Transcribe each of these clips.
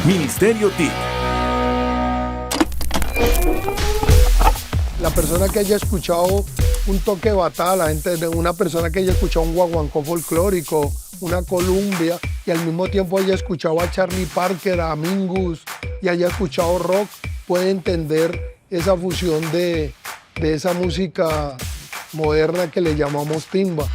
Ministerio TIC. La persona que haya escuchado un toque de bata, la gente, de una persona que haya escuchado un guaguancó folclórico, una columbia, y al mismo tiempo haya escuchado a Charlie Parker, a Mingus, y haya escuchado rock, puede entender esa fusión de esa música moderna que le llamamos timba.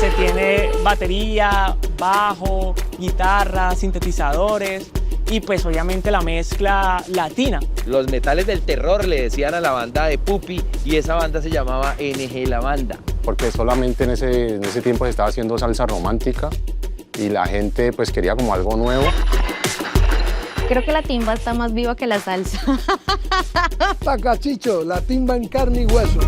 Se tiene batería, bajo, guitarra, sintetizadores y pues obviamente la mezcla latina. Los metales del terror le decían a la banda de Pupi y esa banda se llamaba NG La Banda. Porque solamente en ese tiempo se estaba haciendo salsa romántica y la gente pues quería como algo nuevo. Creo que la timba está más viva que la salsa. Tacachicho, la timba en carne y hueso.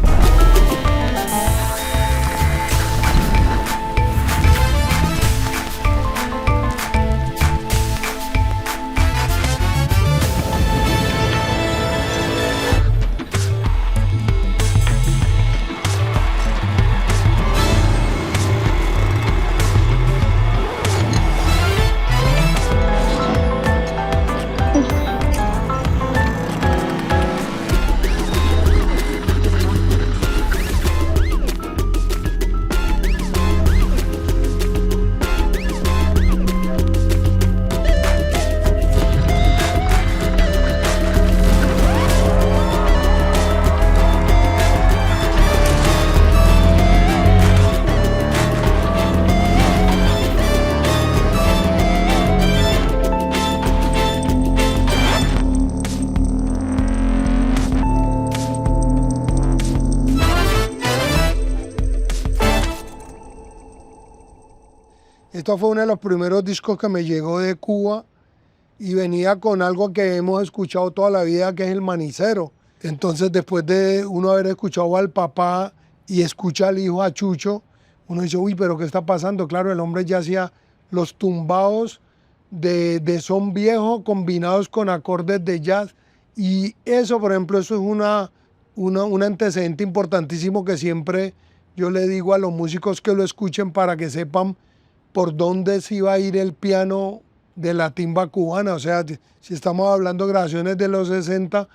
Esto fue uno de los primeros discos que me llegó de Cuba y venía con algo que hemos escuchado toda la vida, que es el manicero. Entonces, después de uno haber escuchado al papá y escucha al hijo, a Chucho, uno dice, uy, pero ¿qué está pasando? Claro, el hombre ya hacía los tumbados de son viejo combinados con acordes de jazz. Y eso, por ejemplo, eso es un antecedente importantísimo que siempre yo le digo a los músicos que lo escuchen para que sepan por dónde se iba a ir el piano de la timba cubana. O sea, si estamos hablando de grabaciones de los 60,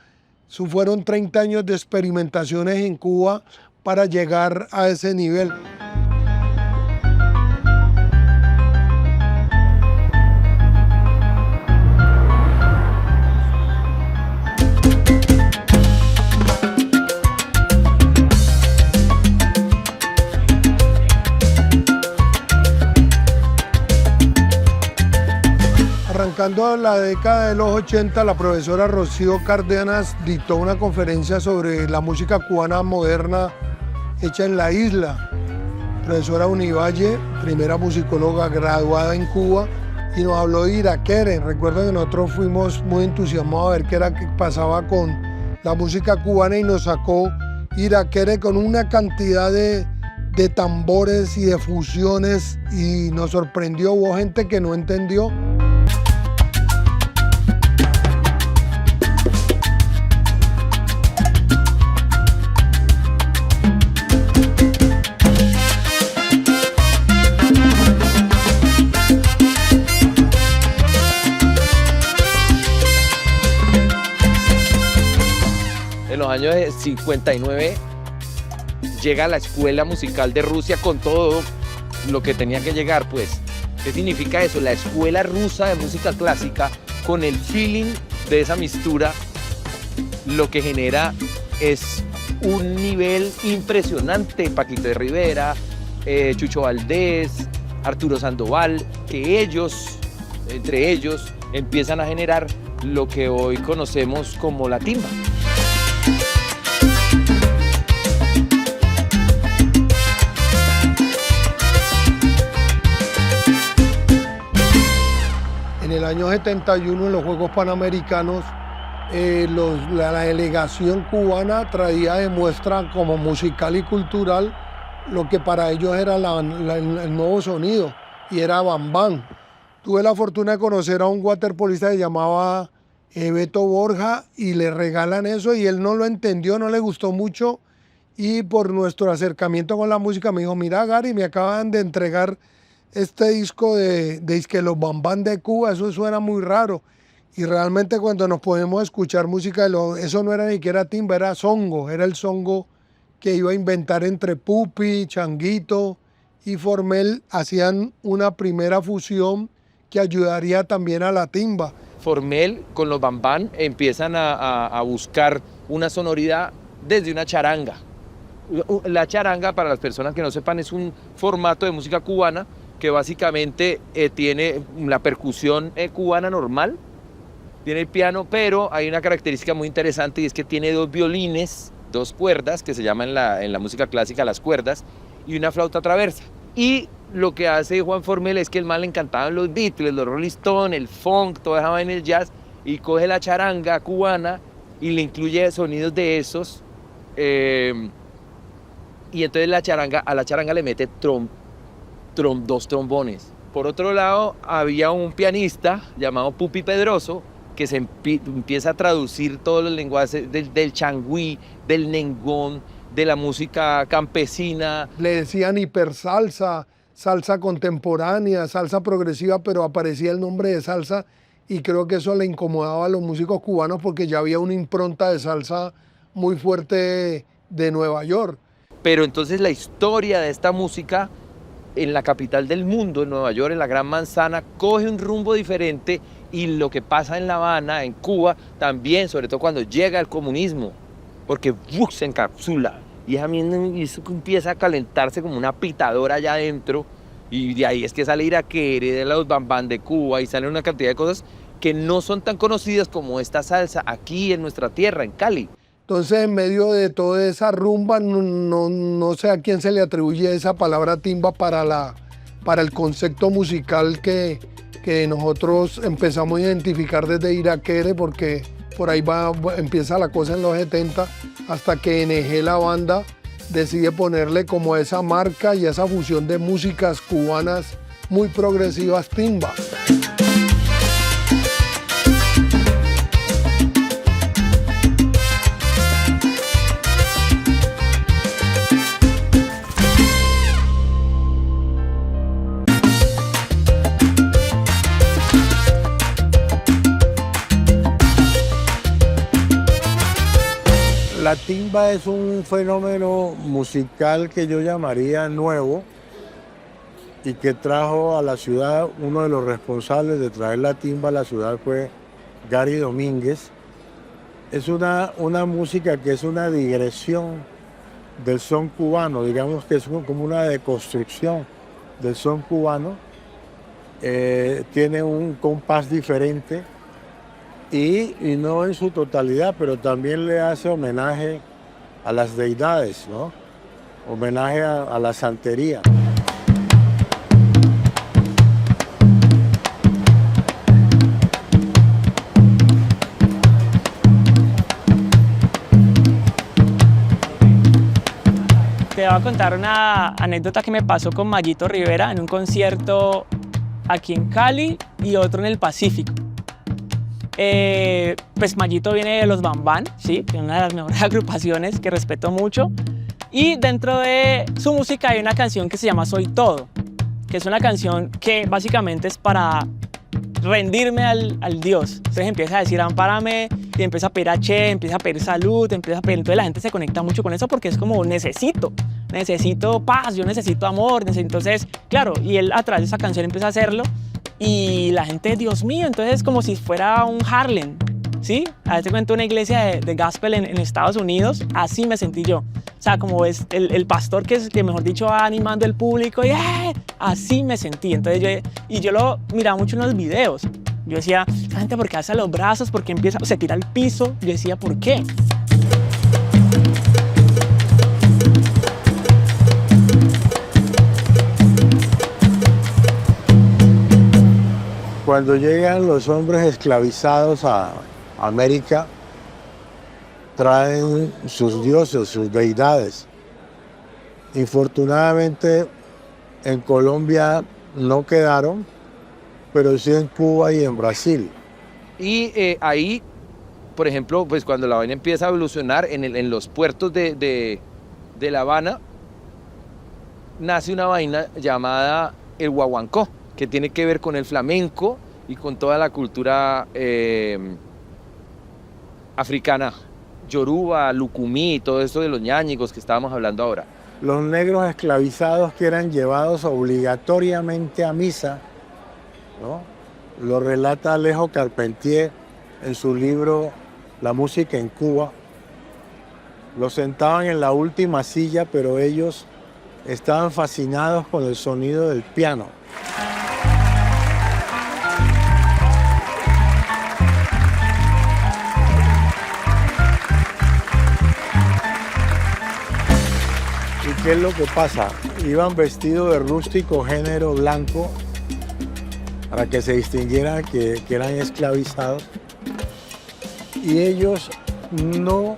fueron 30 años de experimentaciones en Cuba para llegar a ese nivel. Arrancando la década de los 80, la profesora Rocío Cárdenas dictó una conferencia sobre la música cubana moderna hecha en la isla. Profesora Univalle, primera musicóloga graduada en Cuba, y nos habló de Iraquere. Recuerden que nosotros fuimos muy entusiasmados a ver qué era que pasaba con la música cubana y nos sacó Iraquere con una cantidad de tambores y de fusiones y nos sorprendió. Hubo gente que no entendió. En los años 59 llega la Escuela Musical de Rusia con todo lo que tenía que llegar, pues. ¿Qué significa eso? La Escuela Rusa de Música Clásica, con el feeling de esa mistura, lo que genera es un nivel impresionante. Paquito de Rivera, Chucho Valdés, Arturo Sandoval, que ellos, entre ellos, empiezan a generar lo que hoy conocemos como la timba. En el año 71, en los Juegos Panamericanos, la delegación cubana traía de muestra como musical y cultural lo que para ellos era el nuevo sonido, y era bambán. Tuve la fortuna de conocer a un waterpolista que se llamaba Beto Borja y le regalan eso y él no lo entendió, no le gustó mucho y por nuestro acercamiento con la música me dijo, mira Gary, me acaban de entregar este disco de que los bambán de Cuba, eso suena muy raro. Y realmente cuando nos podemos escuchar música, eso no era ni siquiera timba, era songo, era el songo que iba a inventar entre Pupi, Changuito y Formel, hacían una primera fusión que ayudaría también a la timba. Formel con los bambán empiezan a buscar una sonoridad desde una charanga. La charanga, para las personas que no sepan, es un formato de música cubana que básicamente tiene la percusión cubana normal, tiene el piano, pero hay una característica muy interesante y es que tiene 2 violines, 2 cuerdas, que se llaman en la música clásica las cuerdas, y una flauta traversa. Y lo que hace Juan Formel es que el man le encantaban los Beatles, los Rolling Stones, el funk, toda esa vaina en el jazz, y coge la charanga cubana y le incluye sonidos de esos, y entonces a la charanga le mete 2 trombones. Por otro lado, había un pianista llamado Pupi Pedroso que se empieza a traducir todos los lenguajes del changüí, del nengón, de la música campesina. Le decían hipersalsa, salsa contemporánea, salsa progresiva, pero aparecía el nombre de salsa y creo que eso le incomodaba a los músicos cubanos porque ya había una impronta de salsa muy fuerte de Nueva York. Pero entonces la historia de esta música en la capital del mundo, en Nueva York, en la Gran Manzana, coge un rumbo diferente, y lo que pasa en La Habana, en Cuba, también, sobre todo cuando llega el comunismo, porque se encapsula y eso empieza a calentarse como una pitadora allá adentro, y de ahí es que sale Iraquere, de los bambán de Cuba, y salen una cantidad de cosas que no son tan conocidas como esta salsa aquí en nuestra tierra, en Cali. Entonces, en medio de toda esa rumba, no sé a quién se le atribuye esa palabra timba para el concepto musical que nosotros empezamos a identificar desde Iraquere, porque por ahí empieza la cosa en los 70, hasta que NG, la banda, decide ponerle como esa marca y esa fusión de músicas cubanas muy progresivas, timba. La timba es un fenómeno musical que yo llamaría nuevo y que trajo a la ciudad, uno de los responsables de traer la timba a la ciudad fue Gary Domínguez. Es una música que es una digresión del son cubano, digamos que es como una deconstrucción del son cubano. Tiene un compás diferente. Y no en su totalidad, pero también le hace homenaje a las deidades, ¿no? Homenaje a la santería. Te voy a contar una anécdota que me pasó con Mayito Rivera en un concierto aquí en Cali y otro en el Pacífico. Pues Mayito viene de los Bambán, ¿sí? Una de las mejores agrupaciones que respeto mucho, y dentro de su música hay una canción que se llama Soy Todo, que es una canción que básicamente es para rendirme al Dios. Entonces empieza a decir ampárame, y empieza a pedir H, empieza a pedir salud, empieza a pedir, entonces la gente se conecta mucho con eso porque es como necesito paz, yo necesito amor, entonces claro, y él a través de esa canción empieza a hacerlo. Y la gente, Dios mío, entonces es como si fuera un Harlem, ¿sí? A veces cuento una iglesia de gospel en Estados Unidos, así me sentí yo. O sea, como es el pastor que mejor dicho va animando al público, y así me sentí. Entonces yo lo miraba mucho en los videos. Yo decía, la gente, ¿por qué alza los brazos? ¿Por qué se tira al piso? Yo decía, ¿por qué? Cuando llegan los hombres esclavizados a América, traen sus dioses, sus deidades. Infortunadamente en Colombia no quedaron, pero sí en Cuba y en Brasil. Y ahí, por ejemplo, pues cuando la vaina empieza a evolucionar en los puertos de de La Habana, nace una vaina llamada el guaguancó, que tiene que ver con el flamenco y con toda la cultura africana, yoruba, lucumí, todo esto de los ñáñigos que estábamos hablando ahora. Los negros esclavizados que eran llevados obligatoriamente a misa, ¿no? Lo relata Alejo Carpentier en su libro La música en Cuba. Los sentaban en la última silla, pero ellos estaban fascinados con el sonido del piano. ¿Y qué es lo que pasa? Iban vestidos de rústico género blanco para que se distinguieran que eran esclavizados. Y ellos no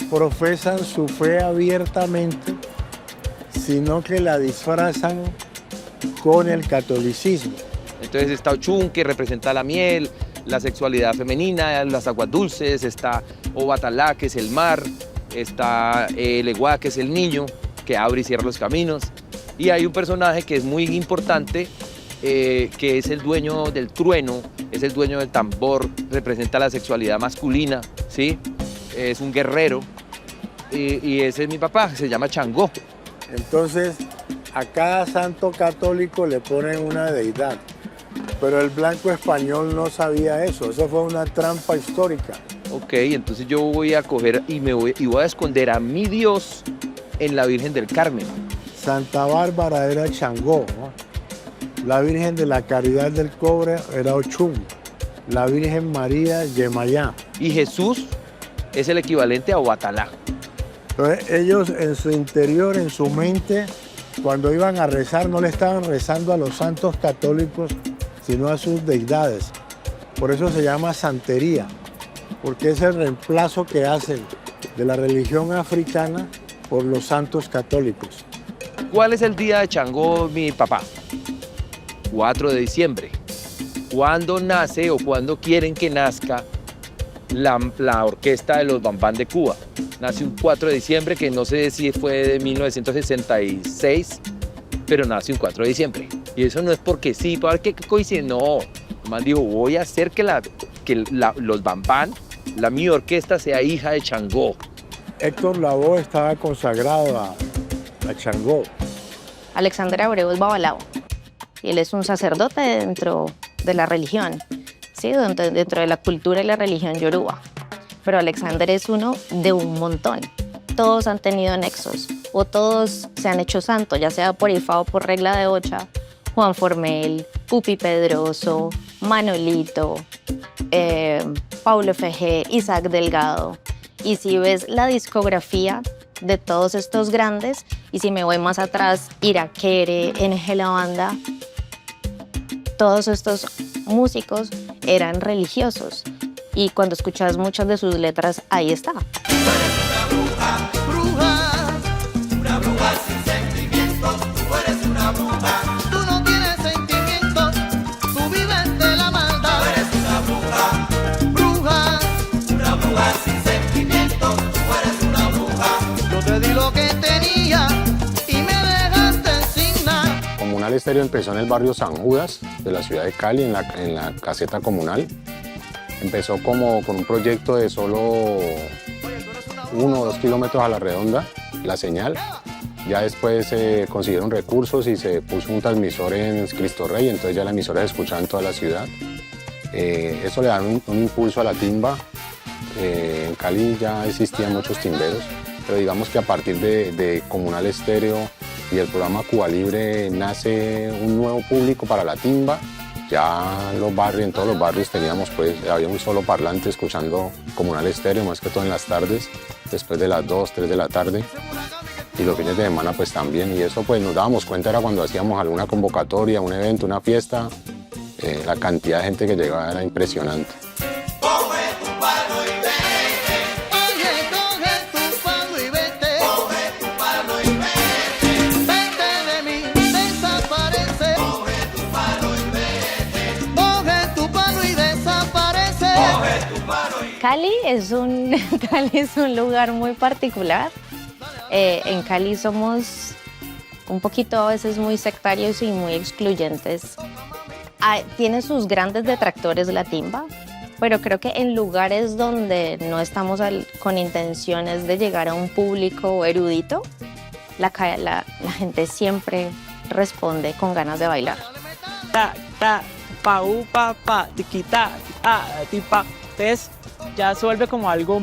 profesan su fe abiertamente, sino que la disfrazan con el catolicismo. Entonces está Ochun, que representa la miel, la sexualidad femenina, las aguas dulces, está Obatalá, que es el mar, está Leguá, que es el niño, que abre y cierra los caminos. Y hay un personaje que es muy importante, que es el dueño del trueno, es el dueño del tambor, representa la sexualidad masculina, ¿sí? Es un guerrero, y ese es mi papá, se llama Changó. Entonces, a cada santo católico le ponen una deidad, pero el blanco español no sabía eso fue una trampa histórica. Ok, entonces yo voy a coger y voy a esconder a mi Dios en la Virgen del Carmen. Santa Bárbara era Changó, ¿no? La Virgen de la Caridad del Cobre era Ochum, la Virgen María, Yemayá. Y Jesús es el equivalente a Obatalá. Entonces ellos en su interior, en su mente, cuando iban a rezar, no le estaban rezando a los santos católicos, sino a sus deidades. Por eso se llama santería, porque es el reemplazo que hacen de la religión africana por los santos católicos. ¿Cuál es el día de Changó, mi papá? 4 de diciembre. ¿Cuándo nace o cuándo quieren que nazca la orquesta de los Bambán de Cuba? Nace un 4 de diciembre, que no sé si fue de 1966, pero nace un 4 de diciembre. Y eso no es porque sí, para que coincide, no. Nomás dijo, voy a hacer que los Bambán, mi orquesta, sea hija de Changó. Héctor Lavoe estaba consagrado a Changó. Alexander Abreu es babalao. Y él es un sacerdote dentro de la religión, ¿sí? Dentro de la cultura y la religión yoruba. Pero Alexander es uno de un montón. Todos han tenido nexos, o todos se han hecho santos, ya sea por Ifá o por regla de Ocha. Juan Formel, Pupi Pedroso, Manolito, Paulo F.G., Isaac Delgado. Y si ves la discografía de todos estos grandes, y si me voy más atrás, Irakere, NG La Banda, todos estos músicos eran religiosos. Y cuando escuchas muchas de sus letras, ahí está. Una bruja sin sentimientos, tú eres una bruja. Tú no tienes sentimientos, tú vives de la maldad. Tú eres una bruja, una bruja sin sentimientos, tú eres una bruja. Yo te di lo que tenía y me dejaste sin nada. Comunal Estéreo empezó en el barrio San Judas de la ciudad de Cali, en la caseta comunal. Empezó como con un proyecto de solo 1 o 2 kilómetros a la redonda, la señal. Ya después se consiguieron recursos y se puso un transmisor en Cristo Rey, entonces ya la emisora se escuchaba en toda la ciudad. Eso le da un impulso a la timba. En Cali ya existían muchos timberos, pero digamos que a partir de Comunal Estéreo y el programa Cuba Libre nace un nuevo público para la timba. Ya en todos los barrios teníamos, había un solo parlante escuchando Comunal Estéreo, más que todo en las tardes, después de las 2, 3 de la tarde. Y los fines de semana pues también. Y eso pues nos dábamos cuenta era cuando hacíamos alguna convocatoria, un evento, una fiesta, la cantidad de gente que llegaba era impresionante. Cali es un lugar muy particular. En Cali somos un poquito a veces muy sectarios y muy excluyentes. Tiene sus grandes detractores la timba, pero creo que en lugares donde no estamos con intenciones de llegar a un público erudito, la gente siempre responde con ganas de bailar. Ta, ta, pa, pa, tiquita, tipa. Entonces ya se vuelve como algo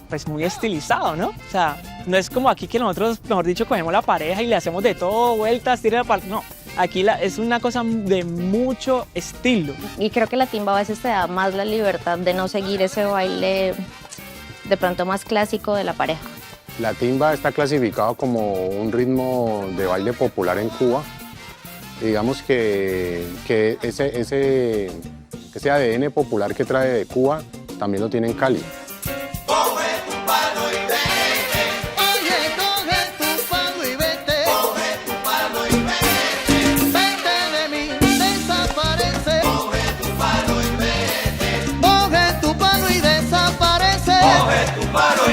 pues muy estilizado, ¿no? O sea, no es como aquí que nosotros, mejor dicho, cogemos la pareja y le hacemos de todo, vueltas, tira de parte. No, aquí es una cosa de mucho estilo. Y creo que la timba a veces te da más la libertad de no seguir ese baile de pronto más clásico de la pareja. La timba está clasificado como un ritmo de baile popular en Cuba. Digamos que ese ADN popular que trae de Cuba también lo tiene en Cali. Coge tu palo y vete. Oye, coge tu palo y vete. Coge tu palo y vete. Vete de mí, desaparece. Coge tu palo y vete. Coge tu palo y desaparece. Coge tu palo y...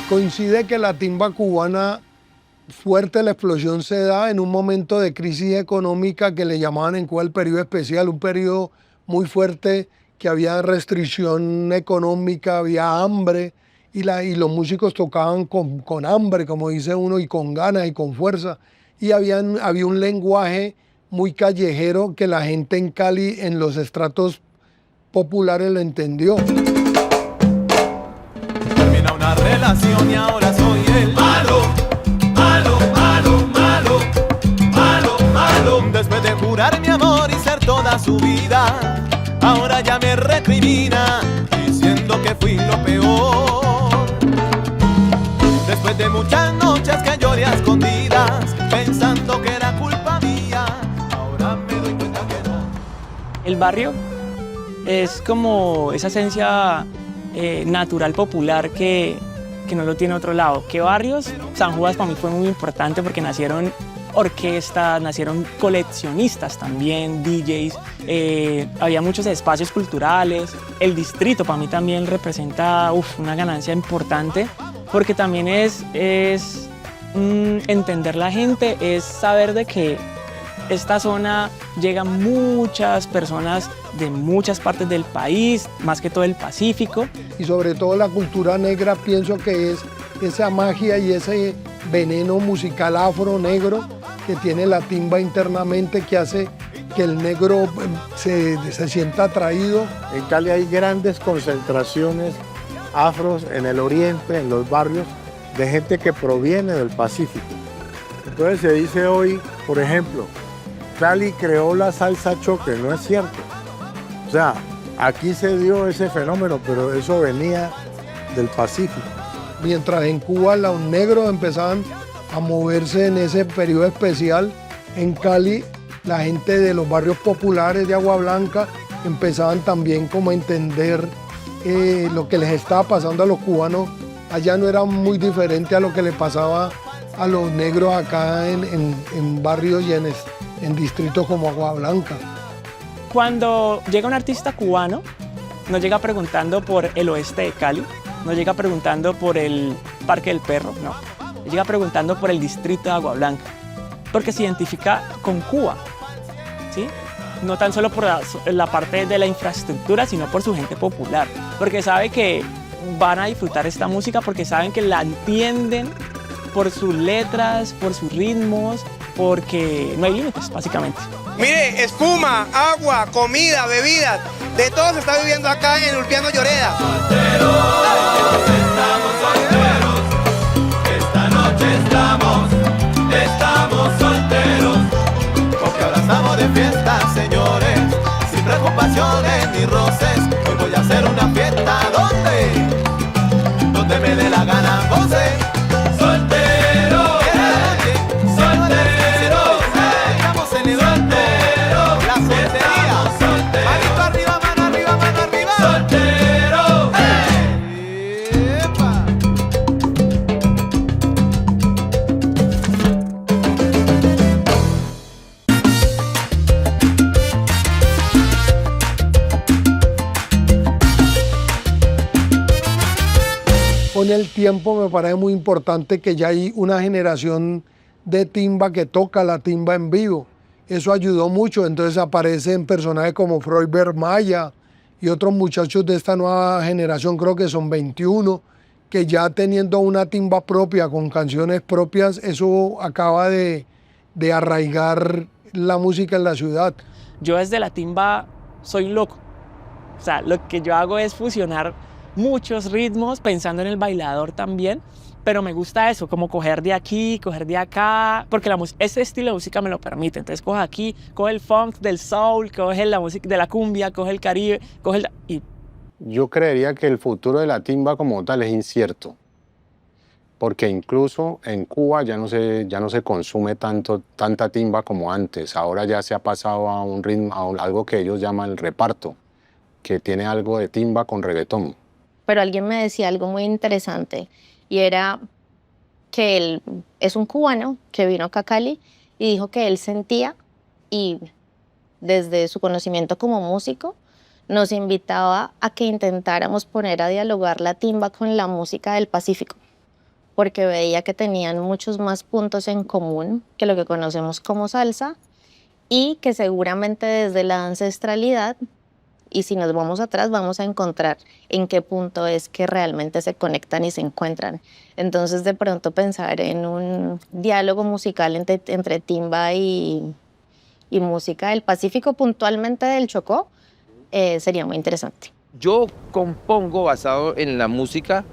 Coincide que la timba cubana, fuerte la explosión se da en un momento de crisis económica que le llamaban en Cuba el periodo especial, un periodo muy fuerte que había restricción económica, había hambre y los músicos tocaban con hambre, como dice uno, y con ganas y con fuerza. Y había un lenguaje muy callejero que la gente en Cali, en los estratos populares, lo entendió. Termina una relación y ahora soy el malo, malo, malo, malo, malo, malo. Después de jurar mi amor y ser toda su vida, ahora ya me recrimina diciendo que fui lo peor. Después de muchas noches que lloré a escondidas pensando que era culpa mía, ahora me doy cuenta que no. El barrio es como esa esencia natural popular que no lo tiene otro lado. ¿Qué barrios? San Judas para mí fue muy importante porque nacieron orquestas, nacieron coleccionistas también, DJs, había muchos espacios culturales. El distrito para mí también representa una ganancia importante porque también es entender la gente, es saber de que esta zona llegan muchas personas de muchas partes del país, más que todo el Pacífico. Y sobre todo la cultura negra, pienso que es esa magia y ese veneno musical afro-negro que tiene la timba internamente, que hace que el negro se sienta atraído. En Cali hay grandes concentraciones afros en el oriente, en los barrios, de gente que proviene del Pacífico. Entonces se dice hoy, por ejemplo, Cali creó la salsa choque, no es cierto. O sea, aquí se dio ese fenómeno, pero eso venía del Pacífico. Mientras en Cuba los negros empezaban a moverse en ese periodo especial, en Cali la gente de los barrios populares de Agua Blanca empezaban también como a entender lo que les estaba pasando a los cubanos. Allá no era muy diferente a lo que le pasaba a los negros acá en barrios y en distritos como Agua Blanca. Cuando llega un artista cubano, no llega preguntando por el oeste de Cali, no llega preguntando por el Parque del Perro, no. Llega preguntando por el distrito de Agua Blanca, porque se identifica con Cuba, ¿sí? No tan solo por la parte de la infraestructura, sino por su gente popular, porque sabe que van a disfrutar esta música, porque saben que la entienden por sus letras, por sus ritmos, porque no hay límites, básicamente. Mire, espuma, agua, comida, bebidas, de todo se está viviendo acá en Ulpiano Lloreda. Esta noche estamos solteros, porque ahora estamos de fiesta, señores, sin preocupaciones ni roces. Hoy voy a hacer una fiesta donde me dé la gana, José. con el tiempo me parece muy importante que ya hay una generación de timba que toca la timba en vivo. Eso ayudó mucho, entonces aparecen personajes como Freud Bermaya y otros muchachos de esta nueva generación, creo que son 21, que ya teniendo una timba propia, con canciones propias, eso acaba de arraigar la música en la ciudad. Yo desde la timba soy loco. O sea, lo que yo hago es fusionar muchos ritmos, pensando en el bailador también, pero me gusta eso, como coger de aquí, coger de acá, porque ese estilo de música me lo permite. Entonces coge aquí, coge el funk del soul, coge la música de la cumbia, coge el caribe, y Yo creería que el futuro de la timba como tal es incierto, porque incluso en Cuba ya no se consume tanta timba como antes. Ahora ya se ha pasado a un ritmo, algo que ellos llaman el reparto, que tiene algo de timba con reggaetón. Pero alguien me decía algo muy interesante y era que él es un cubano que vino acá a Cali y dijo que él sentía, y desde su conocimiento como músico, nos invitaba a que intentáramos poner a dialogar la timba con la música del Pacífico, porque veía que tenían muchos más puntos en común que lo que conocemos como salsa, y que seguramente desde la ancestralidad, y si nos vamos atrás, vamos a encontrar en qué punto es que realmente se conectan y se encuentran. Entonces, de pronto pensar en un diálogo musical entre timba y música del Pacífico, puntualmente del Chocó, sería muy interesante. Yo compongo basado en la música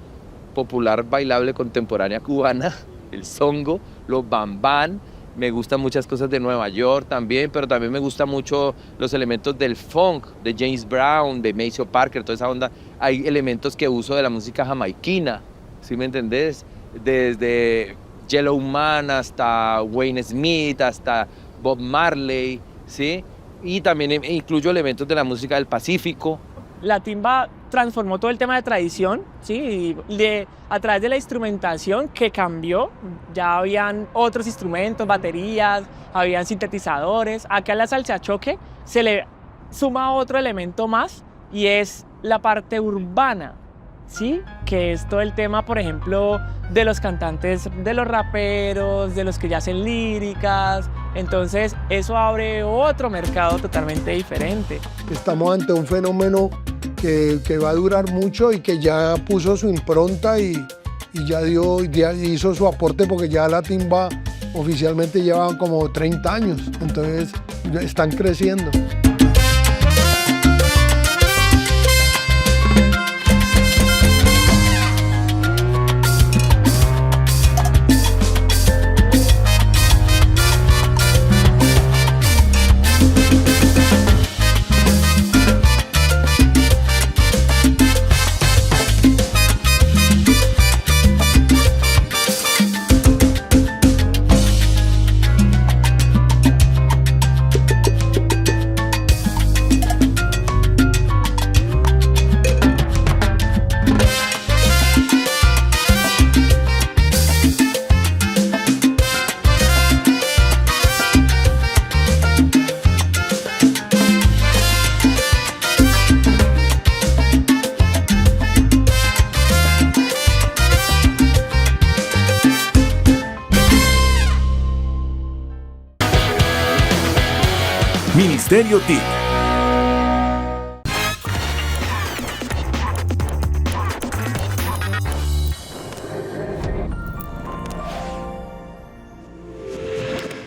popular bailable contemporánea cubana, el songo, los bambán. Me gustan muchas cosas de Nueva York también, pero también me gustan mucho los elementos del funk, de James Brown, de Maceo Parker, toda esa onda. Hay elementos que uso de la música jamaiquina, ¿sí me entendés? Desde Yellow Man hasta Wayne Smith, hasta Bob Marley, ¿sí? Y también incluyo elementos de la música del Pacífico. la timba transformó todo el tema de tradición, ¿sí? A través de la instrumentación que cambió, ya habían otros instrumentos, baterías, habían sintetizadores. Acá a la salsa choque se le suma otro elemento más y es la parte urbana, ¿sí? Que es todo el tema, por ejemplo, de los cantantes, de los raperos, de los que ya hacen líricas. Entonces eso abre otro mercado totalmente diferente. Estamos ante un fenómeno que va a durar mucho y que ya puso su impronta y ya hizo su aporte, porque ya la timba oficialmente lleva como 30 años, entonces ya están creciendo. Ministerio TIC,